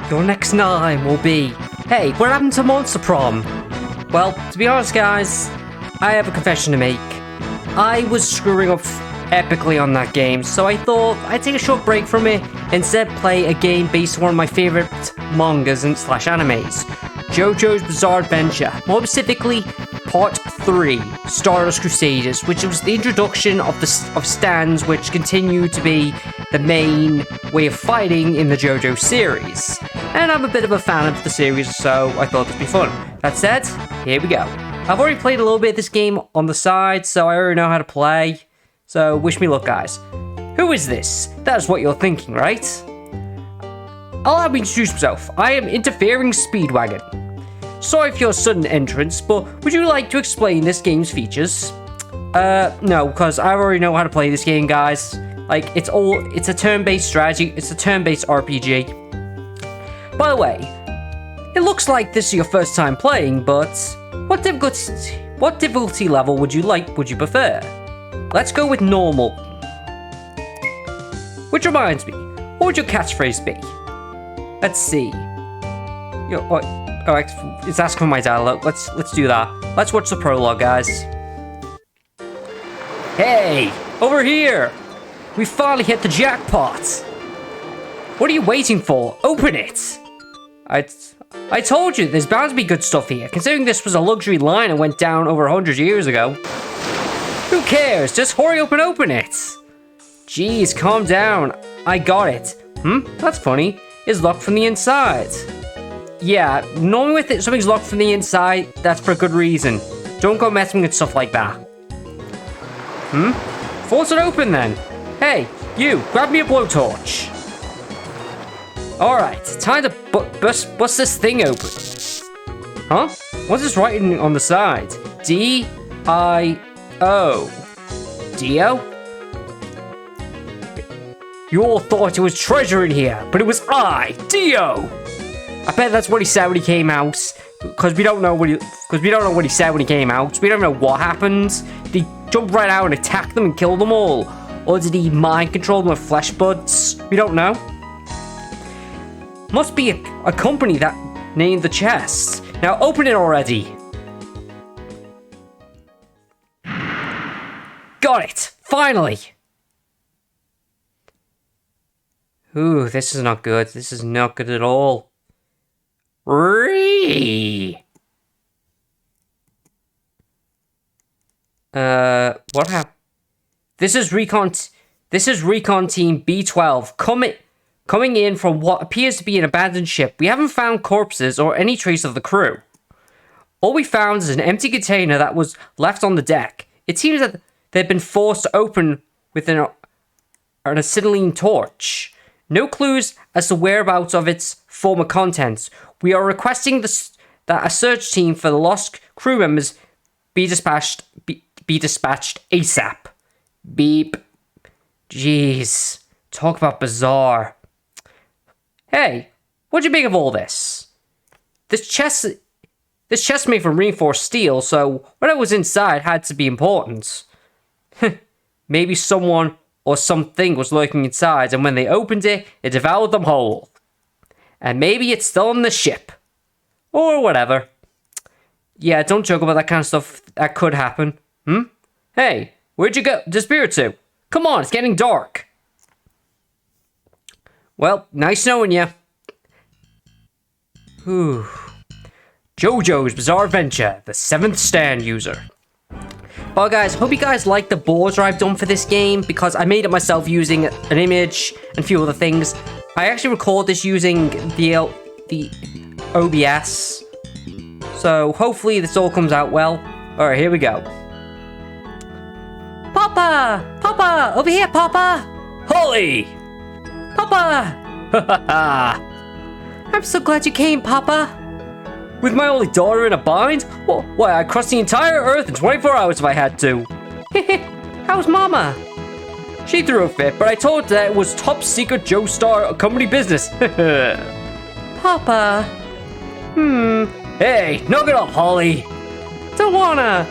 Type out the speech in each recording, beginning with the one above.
Your next name will be, hey, what happened to Monster Prom? Well, to be honest, guys, I have a confession to make. I was screwing up epically on that game, so I thought I'd take a short break from it, instead play a game based on one of my favorite mangas and slash animes, JoJo's Bizarre Adventure, more specifically Part 3, Stardust Crusaders, which was the introduction of stands, which continue to be the main way of fighting in the JoJo series. And I'm a bit of a fan of the series, so I thought it'd be fun. That said, here we go. I've already played a little bit of this game on the side, so I already know how to play. So wish me luck, guys. Who is this? That's what you're thinking, right? Allow me to introduce myself. I am Interfering Speedwagon. Sorry for your sudden entrance, but would you like to explain this game's features? No, because I already know how to play this game, guys. Like, it's a turn-based strategy, it's a turn-based RPG. By the way, it looks like this is your first time playing, but what difficulty level would you prefer? Let's go with normal. Which reminds me, what would your catchphrase be? Let's see. It's asking for my dialogue. Let's do that. Let's watch the prologue, guys. Hey, over here! We finally hit the jackpot! What are you waiting for? Open it! I told you, there's bound to be good stuff here, considering this was a luxury line and went down over 100 years ago. Who cares? Just hurry up and open it! Jeez, calm down. I got it. That's funny. It's locked from the inside. Yeah, normally with something's locked from the inside, that's for a good reason. Don't go messing with stuff like that. Force it open then. Hey, you, grab me a blowtorch. Alright, time to bust this thing open. Huh? What's this writing on the side? D-I-O. Dio? You all thought it was treasure in here, but it was I, Dio! I bet that's what he said when he came out, because we don't know what he said when he came out. We don't know what happened. Did he jump right out and attack them and kill them all? Or did he mind control them with flesh buds? We don't know. Must be a company that named the chest. Now open it already. Got it! Finally! Ooh, this is not good. This is not good at all. What happened? This is recon team B12 coming in from what appears to be an abandoned ship. We haven't found corpses or any trace of the crew. All we found is an empty container that was left on the deck. It seems that they've been forced to open with an acetylene torch. No clues as to whereabouts of its former contents. We are requesting that a search team for the lost crew members be dispatched ASAP. Beep. Jeez. Talk about bizarre. Hey, what'd you make of all this? This chest made from reinforced steel, so whatever was inside had to be important. Maybe someone or something was lurking inside, and when they opened it, it devoured them whole. And maybe it's still on the ship. Or whatever. Yeah, don't joke about that kind of stuff. That could happen. Hey, where'd you go? Disappear to? Come on, it's getting dark. Well, nice knowing you. Whew. JoJo's Bizarre Adventure, the 7th stand user. Well guys, hope you guys like the border I've done for this game, because I made it myself using an image and a few other things. I actually record this using the OBS, so hopefully this all comes out well. Alright, here we go. Papa! Papa! Over here, Papa! Holly! Papa! I'm so glad you came, Papa. With my only daughter in a bind? Why, I'd cross the entire Earth in 24 hours if I had to. How's Mama? She threw a fit, but I told her that it was top secret Joestar company business. Papa. Hey, knock it off, Holly. Don't wanna.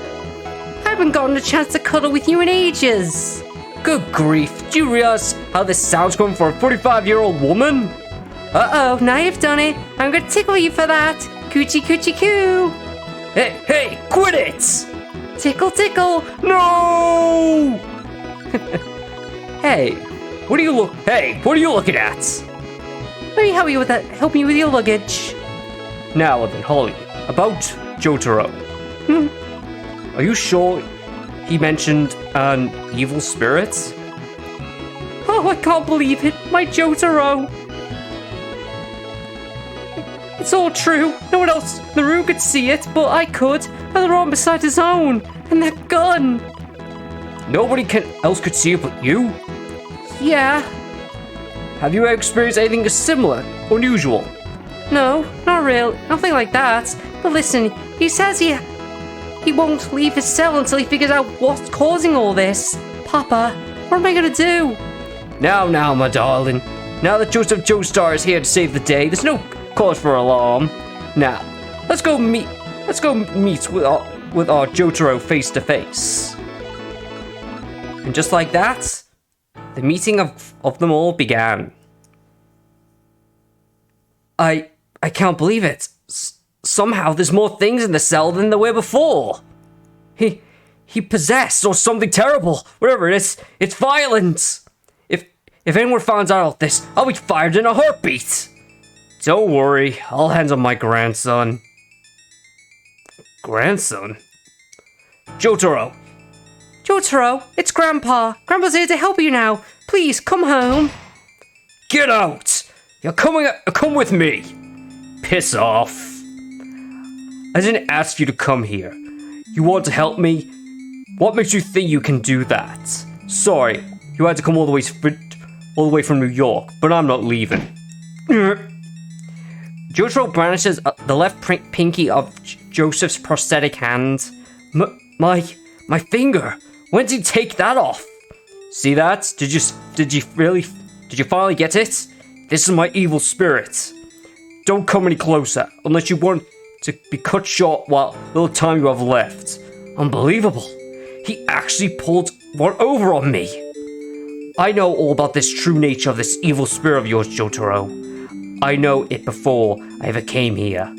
I haven't gotten a chance to cuddle with you in ages. Good grief, do you realize how this sounds coming for a 45-year-old woman? Uh-oh, now you've done it. I'm gonna tickle you for that. Coochie coochie coo. Hey, quit it! Tickle, tickle. No! Hey, what are you looking at? Let me help you with that. Help me with your luggage. Now then, Holly, about Jotaro. Are you sure he mentioned an evil spirit? Oh, I can't believe it. My Jotaro. It's all true. No one else in the room could see it, but I could. And they're on beside his own. And that gun. Nobody else could see it but you? Yeah. Have you ever experienced anything similar, unusual? No, not real. Nothing like that. But listen, he says he won't leave his cell until he figures out what's causing all this. Papa, what am I gonna do? Now, my darling. Now that Joseph Joestar is here to save the day, there's no cause for alarm. Now, let's go meet with our Jotaro face to face. And just like that, the meeting of them all began. I can't believe it. Somehow there's more things in the cell than there were before. He possessed or something terrible. Whatever it is, it's violent. If anyone finds out about this, I'll be fired in a heartbeat. Don't worry, I'll handle my grandson. Grandson? Jotaro. Jotaro, it's Grandpa. Grandpa's here to help you now. Please, come home. Get out! Come with me. Piss off. I didn't ask you to come here. You want to help me? What makes you think you can do that? Sorry, you had to come all the way from New York, but I'm not leaving. Jotaro brandishes the left pinky of Joseph's prosthetic hand. My finger. When did you take that off? See that? Did you finally get it? This is my evil spirit. Don't come any closer unless you want to be cut short while little time you have left. Unbelievable. He actually pulled one over on me. I know all about this true nature of this evil spirit of yours, Jotaro. I know it before I ever came here.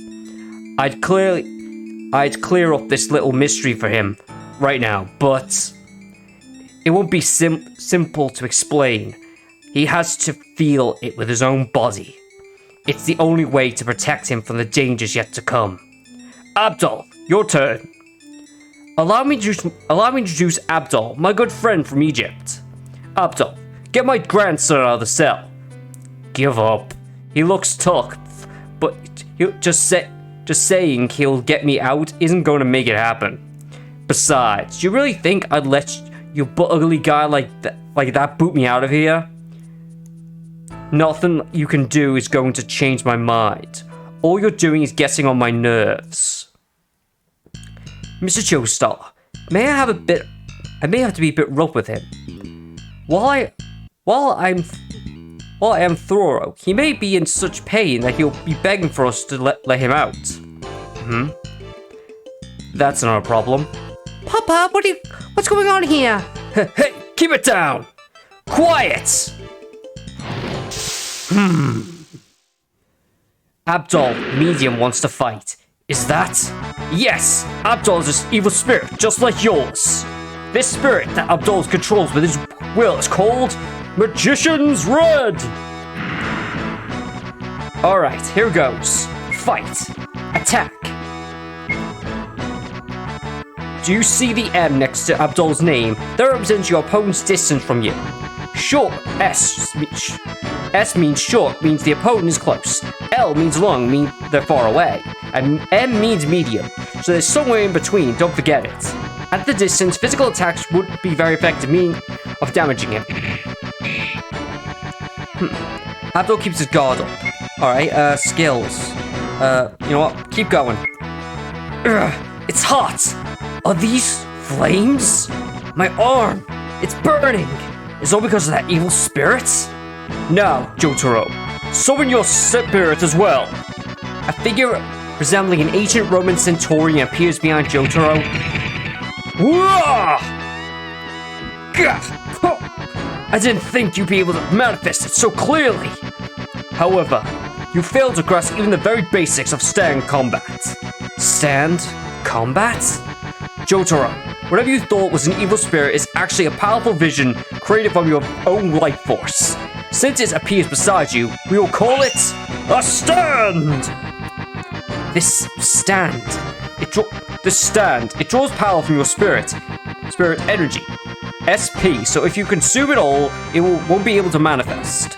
I'd clear up this little mystery for him right now, but it won't be simple to explain. He has to feel it with his own body. It's the only way to protect him from the dangers yet to come. Avdol, your turn. Allow me to introduce Avdol, my good friend from Egypt. Avdol, get my grandson out of the cell. Give up. He looks tough, but just saying he'll get me out isn't going to make it happen. Besides, you really think I'd let you ugly guy like that boot me out of here? Nothing you can do is going to change my mind. All you're doing is getting on my nerves. Mr. Joestar, I may have to be a bit rough with him. While I am thorough, he may be in such pain that he'll be begging for us to let him out. That's not a problem. Papa, what's going on here? Hey, keep it down! Quiet! Avdol, medium, wants to fight. Is that? Yes! Avdol is an evil spirit, just like yours. This spirit that Avdol controls with his will is called Magician's Red! Alright, here goes. Fight. Attack. Do you see the M next to Avdol's name? That represents your opponent's distance from you. Short, S means short, means the opponent is close. L means long, means they're far away. And M means medium, so there's somewhere in between, don't forget it. At the distance, physical attacks would be very effective, meaning of damaging him. Avdol keeps his guard up. Alright, skills. You know what? Keep going. It's hot! Are these flames? My arm! It's burning! Is all because of that evil spirit? Now, Jotaro, summon your spirit as well. A figure resembling an ancient Roman centurion appears behind Jotaro. I didn't think you'd be able to manifest it so clearly. However, You fail to grasp even the very basics of stand combat. Stand combat? Jotaro, whatever you thought was an evil spirit is actually a powerful vision created from your own life force. Since it appears beside you, we will call it a stand! This stand, it draws power from your spirit energy, SP, so if you consume it all, it won't be able to manifest.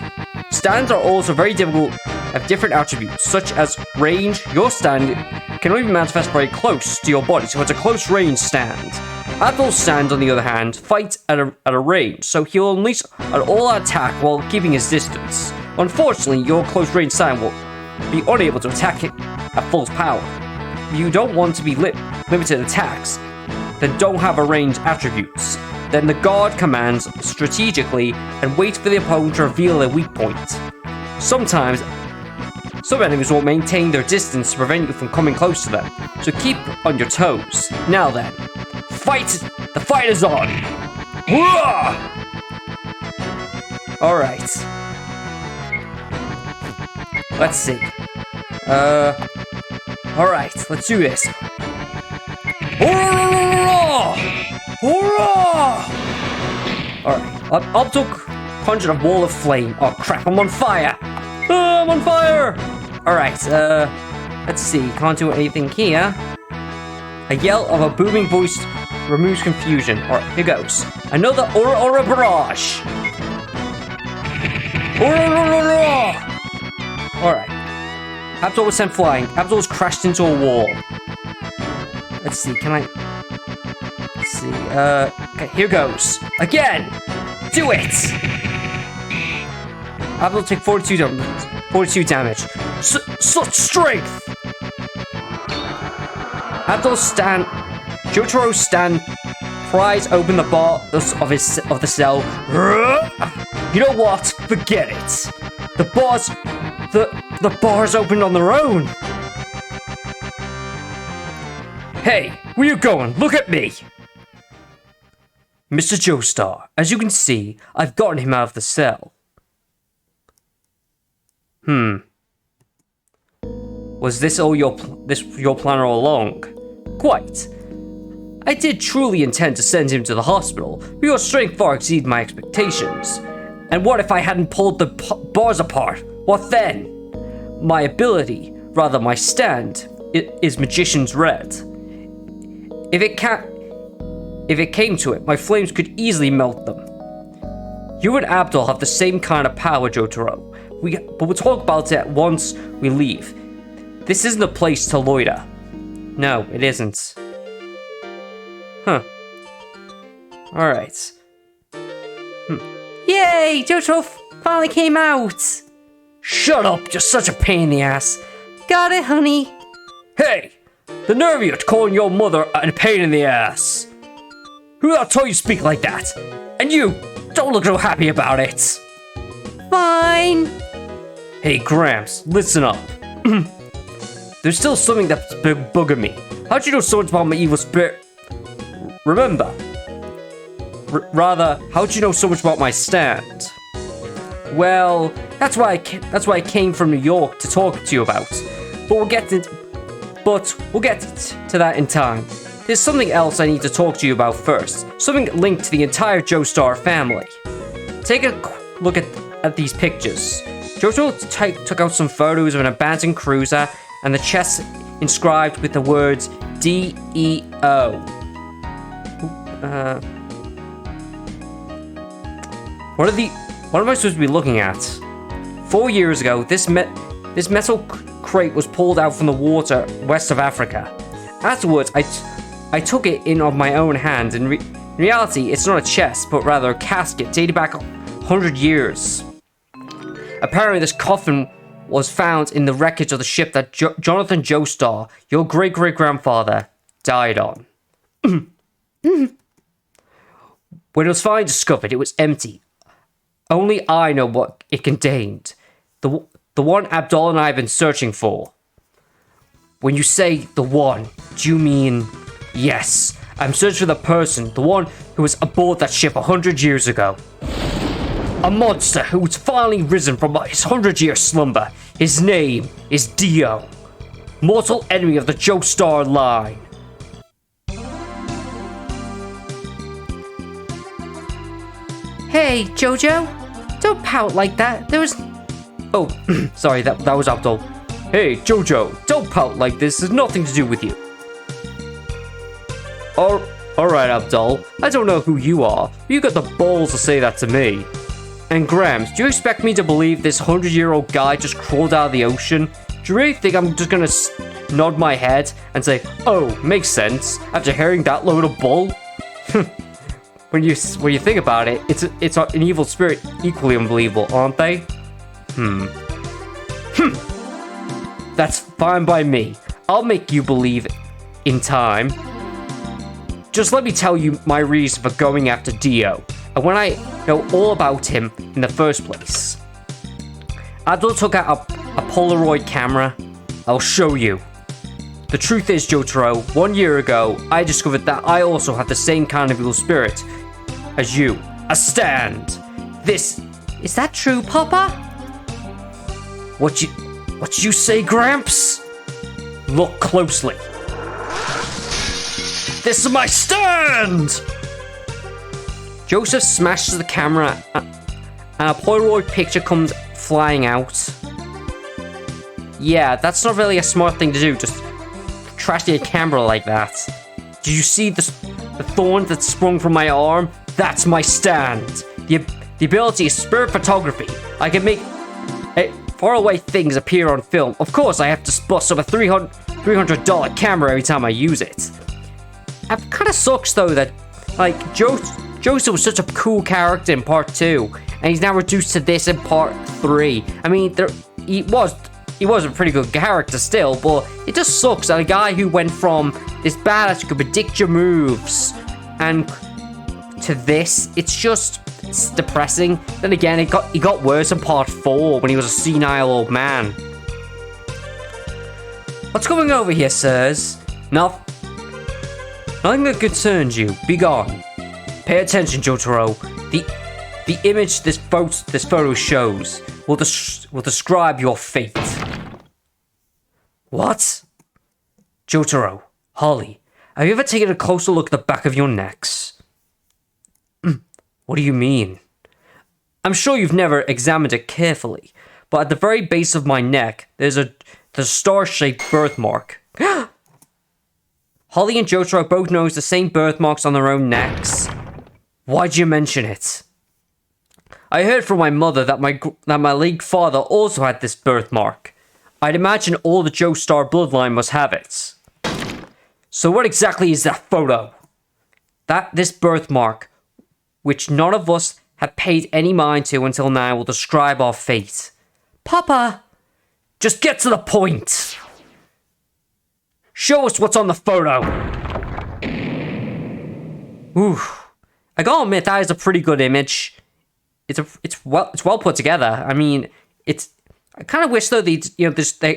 Stands are also very difficult, have different attributes, such as range. Your stand can only manifest very close to your body, so it's a close range stand. Avdol's stand, on the other hand, fights at a range, so he'll unleash an all-out attack while keeping his distance. Unfortunately, your close range stand will be unable to attack it at full power. If you don't want to be limited attacks, then don't have a range attributes. Then the guard commands strategically and wait for the opponent to reveal their weak point. Sometimes, some enemies will maintain their distance to prevent you from coming close to them, so keep on your toes. Now then, the fight is on! Alright. Let's see. Alright, let's do this. Alright, Avdol conjured a wall of flame. Oh crap, I'm on fire! I'm on fire! Alright, let's see, can't do anything here. A yell of a booming voice removes confusion. Alright, here goes. Another Aura Barrage! Alright. Avdol was sent flying. Avdol was crashed into a wall. Let's see, can I... Let's see, okay, here goes. Again! Do it! Avdol take 42 damage. Such strength! Jotaro's stand pries open the bars of the cell. You know what? Forget it. The bars opened on their own. Hey, where you going? Look at me! Mr. Joestar, as you can see, I've gotten him out of the cell. Was this all your plan all along? Quite. I did truly intend to send him to the hospital, but your strength far exceeded my expectations. And what if I hadn't pulled the bars apart? What then? My ability, rather my stand, is Magician's Red. If it came to it, my flames could easily melt them. You and Avdol have the same kind of power, Jotaro. But we'll talk about it once we leave. This isn't a place to loiter. No, it isn't. Huh. Alright. Yay! Jotaro finally came out! Shut up! You're such a pain in the ass. Got it, honey. Hey! The nerve of you calling your mother a pain in the ass. Who else told you to speak like that? And you, don't look so happy about it. Fine. Hey, Gramps, listen up. There's still something that's bugging me. How'd you know so much about my evil spirit? Remember. Rather, how'd you know so much about my stand? Well, that's why I came from New York to talk to you about. But we'll get to that in time. There's something else I need to talk to you about first. Something linked to the entire Joestar family. Take a look at these pictures. JoJo took out some photos of an abandoned cruiser and the chest inscribed with the words D-E-O. What am I supposed to be looking at? 4 years ago, this metal crate was pulled out from the water west of Africa. Afterwards, I took it in of my own hand. In reality, it's not a chest, but rather a casket dating back 100 years. Apparently, this coffin was found in the wreckage of the ship that Jonathan Joestar, your great-great-grandfather, died on. When it was finally discovered, it was empty. Only I know what it contained. The one Avdol and I have been searching for. When you say the one, do you mean... Yes, I'm searching for the person, the one who was aboard that ship 100 years ago. A monster who's finally risen from his 100-year slumber. His name is Dio, mortal enemy of the Joestar line. Hey, JoJo, don't pout like that. There was... Oh, sorry, that was Avdol. Hey, JoJo, don't pout like this. There's nothing to do with you. Alright, Avdol. I don't know who you are, but you got the balls to say that to me. And Grams, do you expect me to believe this 100-year-old guy just crawled out of the ocean? Do you really think I'm just gonna nod my head and say, oh, makes sense, after hearing that load of bull? When you think about it, it's an evil spirit equally unbelievable, aren't they? That's fine by me. I'll make you believe in time. Just let me tell you my reason for going after Dio, and when I know all about him in the first place. Avdol took out a Polaroid camera. I'll show you. The truth is, Jotaro, 1 year ago, I discovered that I also have the same kind of evil spirit as you. A stand. This... Is that true, Papa? What you say, Gramps? Look closely. This is my stand! Joseph smashes the camera and a Polaroid picture comes flying out. Yeah, that's not really a smart thing to do, just trashing a camera like that. Did you see the thorn that sprung from my arm? That's my stand. The ability is spirit photography. I can make faraway things appear on film. Of course, I have to bust up a $300 camera every time I use it. It kind of sucks though that, like, Joseph was such a cool character in part 2, and he's now reduced to this in part 3. I mean, he was a pretty good character still, but it just sucks that a guy who went from this badass who could predict your moves and to this, it's depressing. Then again, it got worse in part 4 when he was a senile old man. What's going over here, sirs? Nothing that concerns you. Be gone. Pay attention, Jotaro. The image this photo shows will describe your fate. What? Jotaro, Holly, have you ever taken a closer look at the back of your necks? What do you mean? I'm sure you've never examined it carefully, but at the very base of my neck, there's a star-shaped birthmark. Holly and Jotaro both noticed the same birthmarks on their own necks. Why'd you mention it? I heard from my mother that my late father also had this birthmark. I'd imagine all the Joestar bloodline must have it. So what exactly is that photo? This birthmark, which none of us have paid any mind to until now, will describe our fate. Papa! Just get to the point! Show us what's on the photo! Ooh. I gotta admit, that is a pretty good image. It's well put together. I mean, I kind of wish though they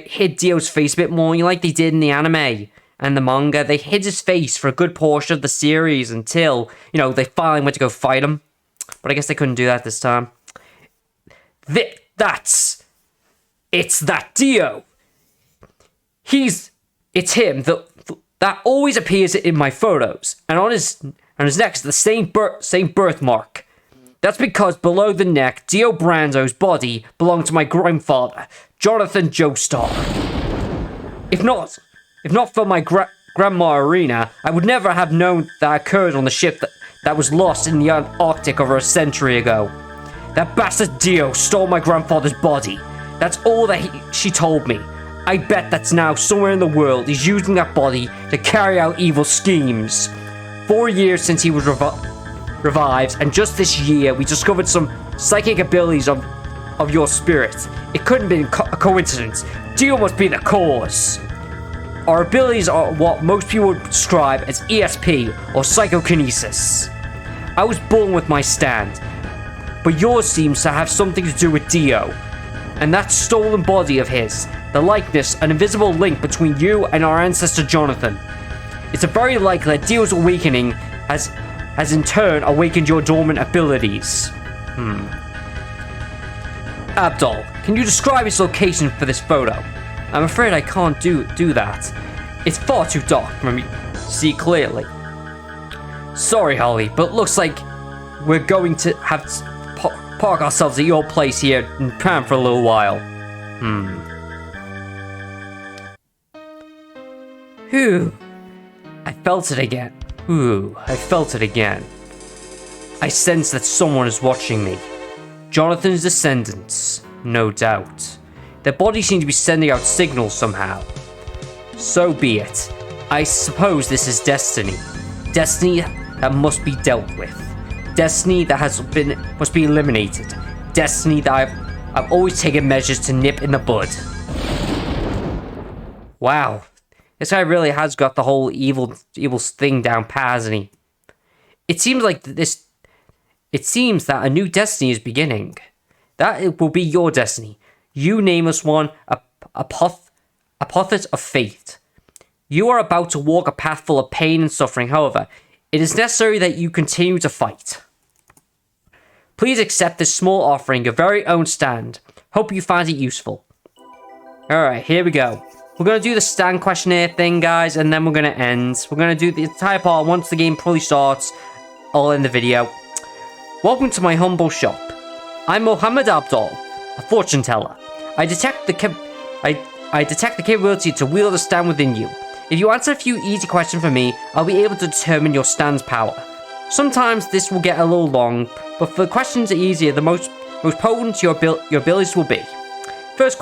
hid Dio's face a bit more, like they did in the anime and the manga. They hid his face for a good portion of the series until, they finally went to go fight him. But I guess they couldn't do that this time. It's that Dio. It's him that always appears in my photos, and on his neck is the same birthmark. That's because below the neck, Dio Brando's body belonged to my grandfather, Jonathan Joestar. If not for my grandma Irina, I would never have known that occurred on the ship that was lost in the Arctic over a century ago. That bastard Dio stole my grandfather's body. That's all that she told me. I bet that's now somewhere in the world he's using that body to carry out evil schemes. 4 years since he was revived, and just this year we discovered some psychic abilities of your spirit. It couldn't be a coincidence. Dio must be the cause. Our abilities are what most people would describe as ESP or psychokinesis. I was born with my stand, but yours seems to have something to do with Dio. And that stolen body of his, the likeness, an invisible link between you and our ancestor Jonathan. It's very likely that Dio's awakening has in turn awakened your dormant abilities. Avdol, Can you describe its location for this photo? I'm afraid I can't do that. It's far too dark for me to see clearly. Sorry, Holly, but looks like we're going to have to park ourselves at your place here in Pram for a little while. Whew. I felt it again. I felt it again. I sense that someone is watching me. Jonathan's descendants, no doubt. Their bodies seem to be sending out signals somehow. So be it. I suppose this is destiny. Destiny that must be dealt with. Destiny that must be eliminated. Destiny that I've always taken measures to nip in the bud. Wow. This guy really has got the whole evil thing down pat, hasn't he? It seems that a new destiny is beginning. That it will be your destiny. You, nameless one, apothecary of fate. You are about to walk a path full of pain and suffering. However, it is necessary that you continue to fight. Please accept this small offering, your very own stand. Hope you find it useful. Alright, here we go. We're going to do the stand questionnaire thing, guys, and then we're going to end. We're going to do the entire part once the game fully starts. I'll end the video. Welcome to my humble shop. I'm Mohammed Avdol, a fortune teller. I detect the capability to wield a stand within you. If you answer a few easy questions for me, I'll be able to determine your stand's power. Sometimes this will get a little long, but for the questions that are easier, the most potent your abilities will be. First,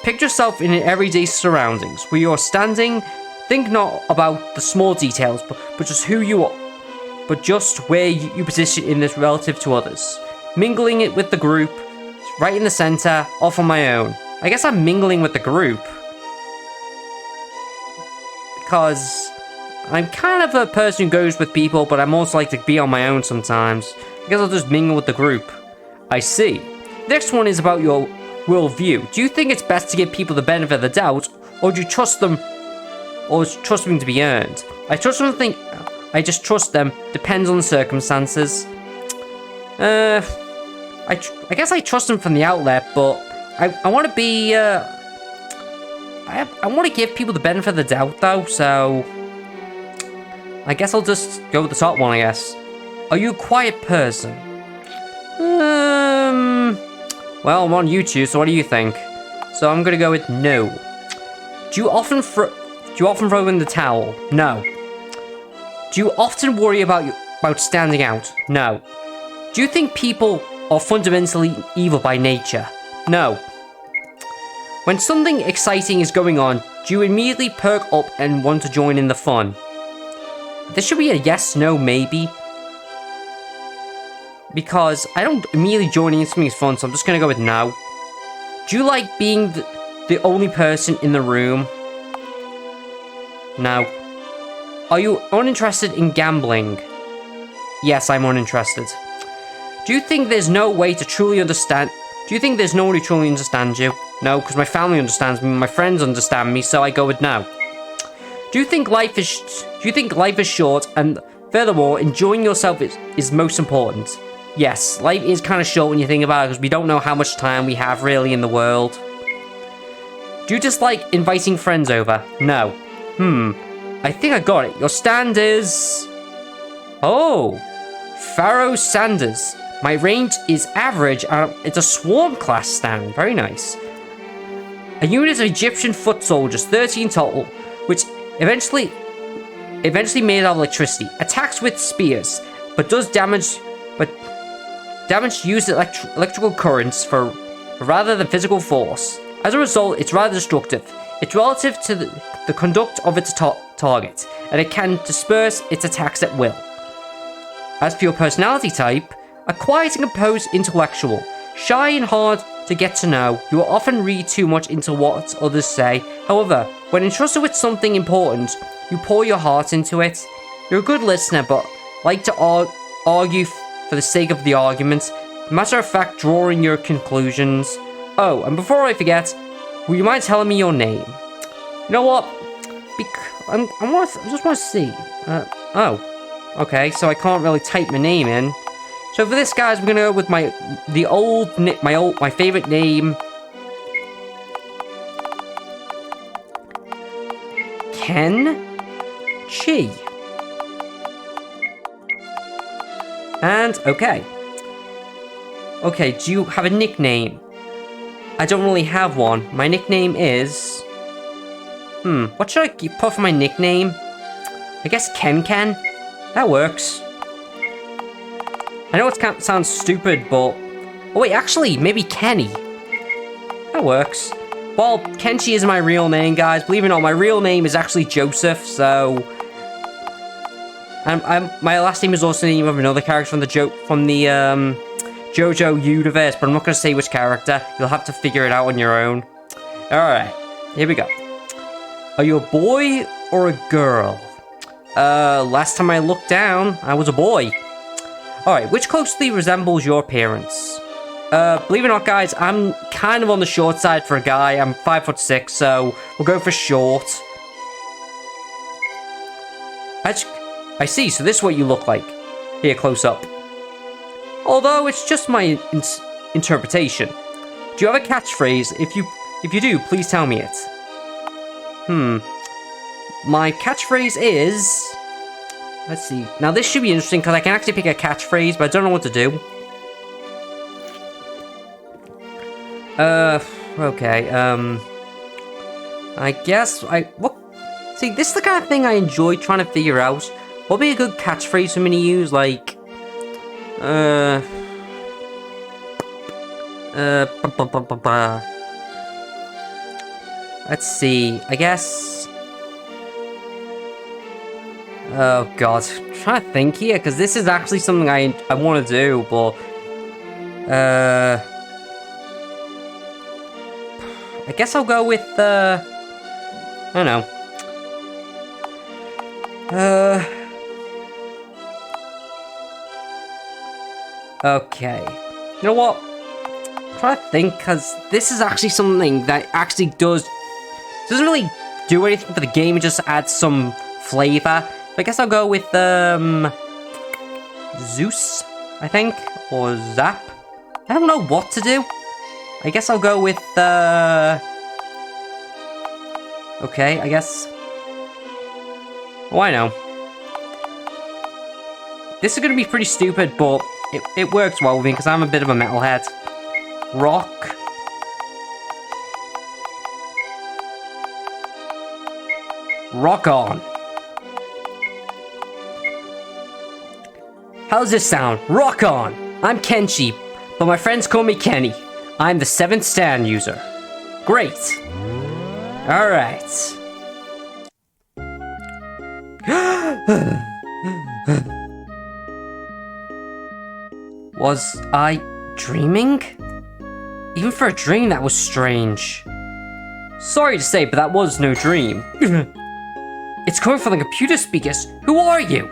picture yourself in everyday surroundings where you're standing. Think not about the small details, but just who you are, but just where you position in this relative to others. Mingling it with the group, right in the center, off on my own. I guess I'm mingling with the group. Because I'm kind of a person who goes with people, but I'm also like to be on my own sometimes. I guess I'll just mingle with the group. I see. Next one is about your worldview. Do you think it's best to give people the benefit of the doubt, or do you trust them, or is trusting to be earned? I just trust them. Depends on the circumstances. I guess I trust them from the outlet, but I want to be, I want to give people the benefit of the doubt, though, so I guess I'll just go with the top one, I guess. Are you a quiet person? Well, I'm on YouTube, so what do you think? So I'm gonna go with no. Do you often throw in the towel? No. Do you often worry about standing out? No. Do you think people are fundamentally evil by nature? No. When something exciting is going on, do you immediately perk up and want to join in the fun? This should be a yes, no, maybe. Because I don't immediately join in something's fun, so I'm just gonna go with no. Do you like being the only person in the room? No. Are you uninterested in gambling? Yes, I'm uninterested. Do you think there's no way to truly understand? Do you think there's no one who truly understands you? No, because my family understands me, my friends understand me, so I go with no. Do you think life is short, and furthermore, enjoying yourself is most important? Yes, life is kind of short when you think about it, because we don't know how much time we have really in the world. Do you dislike inviting friends over? No. I think I got it. Your stand is... Oh! Pharaoh Sanders. My range is average, and it's a swarm class stand. Very nice. A unit of Egyptian foot soldiers, 13 total, which eventually made out of electricity. Attacks with spears, but does damage... Damage uses electrical currents rather than physical force. As a result, it's rather destructive. It's relative to the conduct of its target, and it can disperse its attacks at will. As for your personality type, a quiet and composed intellectual, shy and hard to get to know, you will often read too much into what others say. However, when entrusted with something important, you pour your heart into it. You're a good listener, but like to argue for the sake of the argument. Matter of fact, drawing your conclusions. Oh, and before I forget, will you mind telling me your name? You know what? I just want to see. Oh, okay. So I can't really type my name in. So for this, guys, we're gonna go with my favorite name, Kenchi. And okay. Okay, do you have a nickname? I don't really have one. My nickname is... what should I put for my nickname? I guess Ken. That works. I know it sounds stupid, but... Oh wait, actually, maybe Kenny. That works. Well, Kenchi is my real name, guys. Believe it or not, my real name is actually Joseph, so... my last name is also the name of another character from the JoJo universe, but I'm not going to say which character. You'll have to figure it out on your own. Alright, here we go. Are you a boy or a girl? Last time I looked down, I was a boy. Alright, which closely resembles your appearance? Believe it or not, guys, I'm kind of on the short side for a guy. I'm 5'6", so we'll go for short. I see, so this is what you look like. Here, close up. Although it's just my interpretation. Do you have a catchphrase? If you do, please tell me it. My catchphrase is... Let's see. Now this should be interesting because I can actually pick a catchphrase, but I don't know what to do. Okay, I guess see, this is the kind of thing I enjoy trying to figure out. What would be a good catchphrase for me to use? Like... Let's see, I guess... Oh god, I'm trying to think here, because this is actually something I want to do, but... I guess I'll go with, I don't know. Okay. You know what? I'm trying to think, because this is actually something that actually doesn't really do anything for the game, it just adds some flavor. So I guess I'll go with, Zeus, I think, or Zap. I don't know what to do. I guess I'll go with, okay, I guess... Oh, I know. This is gonna be pretty stupid, but it works well with me, because I'm a bit of a metalhead. Rock. Rock on. How's this sound? Rock on! I'm Kenchi, but my friends call me Kenny. I'm the 7th stand user. Great. Alright. Was I dreaming? Even for a dream, that was strange. Sorry to say, but that was no dream. It's coming from the computer speakers. Who are you?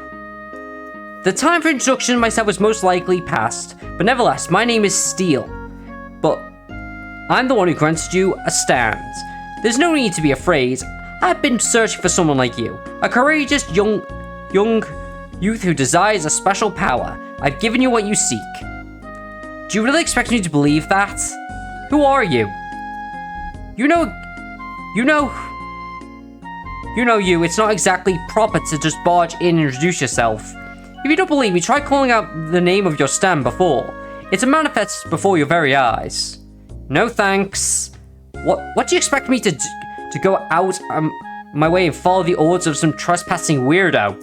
The time for introduction myself was most likely past, but nevertheless, my name is Steel. But I'm the one who granted you a stand. There's no need to be afraid. I've been searching for someone like you, a courageous young youth who desires a special power. I've given you what you seek. Do you really expect me to believe that? Who are you? You know, it's not exactly proper to just barge in and introduce yourself. If you don't believe me, try calling out the name of your stand before. It's a manifest before your very eyes. No thanks. What do you expect me to go out my way and follow the orders of some trespassing weirdo?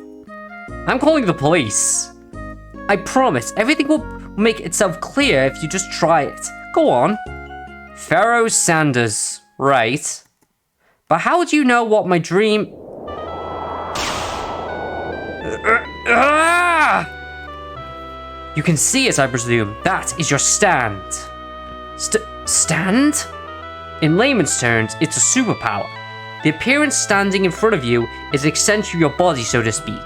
I'm calling the police. I promise, everything will make itself clear if you just try it. Go on. Pharaoh Sanders. Right. But how do you know what my dream... You can see it, I presume. That is your stand. Stand? In layman's terms, it's a superpower. The appearance standing in front of you is an extension of your body, so to speak.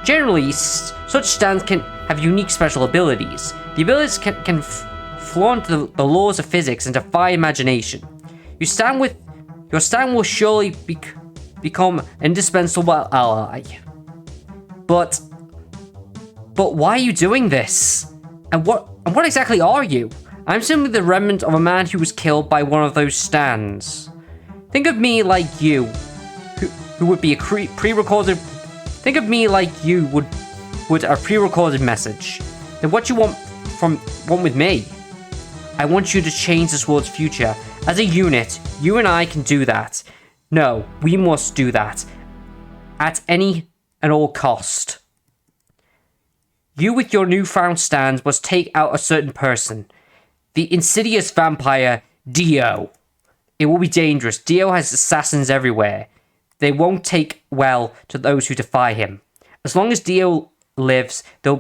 Generally, such stands can have unique special abilities. The abilities can flaunt the laws of physics and defy imagination. Your stand will surely become an indispensable ally. But why are you doing this? And what exactly are you? I'm simply the remnant of a man who was killed by one of those stands. Think of me like you, who would be a pre-recorded. Think of me like you would a pre-recorded message. Then what you want with me? I want you to change this world's future. As a unit, you and I can do that. No, we must do that. At any and all cost. You with your newfound stands must take out a certain person. The insidious vampire, Dio. It will be dangerous. Dio has assassins everywhere. They won't take well to those who defy him. As long as Dio lives, they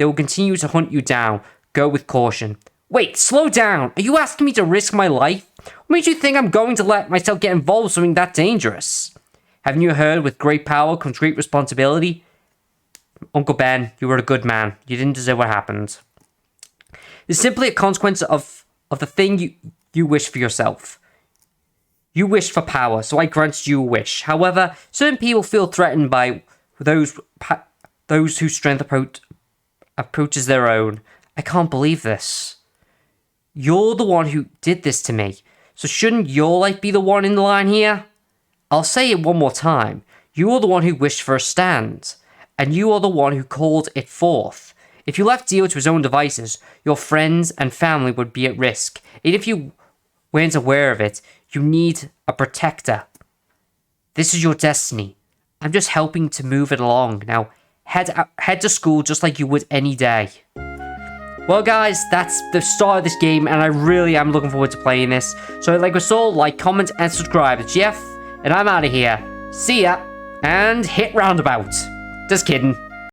will continue to hunt you down. Go with caution. Wait, slow down. Are you asking me to risk my life? What made you think I'm going to let myself get involved with something that dangerous? Haven't you heard, with great power comes great responsibility? Uncle Ben, you were a good man. You didn't deserve what happened. It's simply a consequence of the thing you wish for yourself. You wished for power, so I granted you a wish. However, certain people feel threatened by those whose strength approaches their own. I can't believe this. You're the one who did this to me, so shouldn't your life be the one in the line here? I'll say it one more time. You are the one who wished for a stand, and you are the one who called it forth. If you left Dio to his own devices, your friends and family would be at risk. And if you weren't aware of it, you need a protector. This is your destiny. I'm just helping to move it along. Now, head to school just like you would any day. Well, guys, that's the start of this game, and I really am looking forward to playing this. So, like us all, like, comment, and subscribe. It's Jeff, and I'm out of here. See ya, and hit roundabout. Just kidding.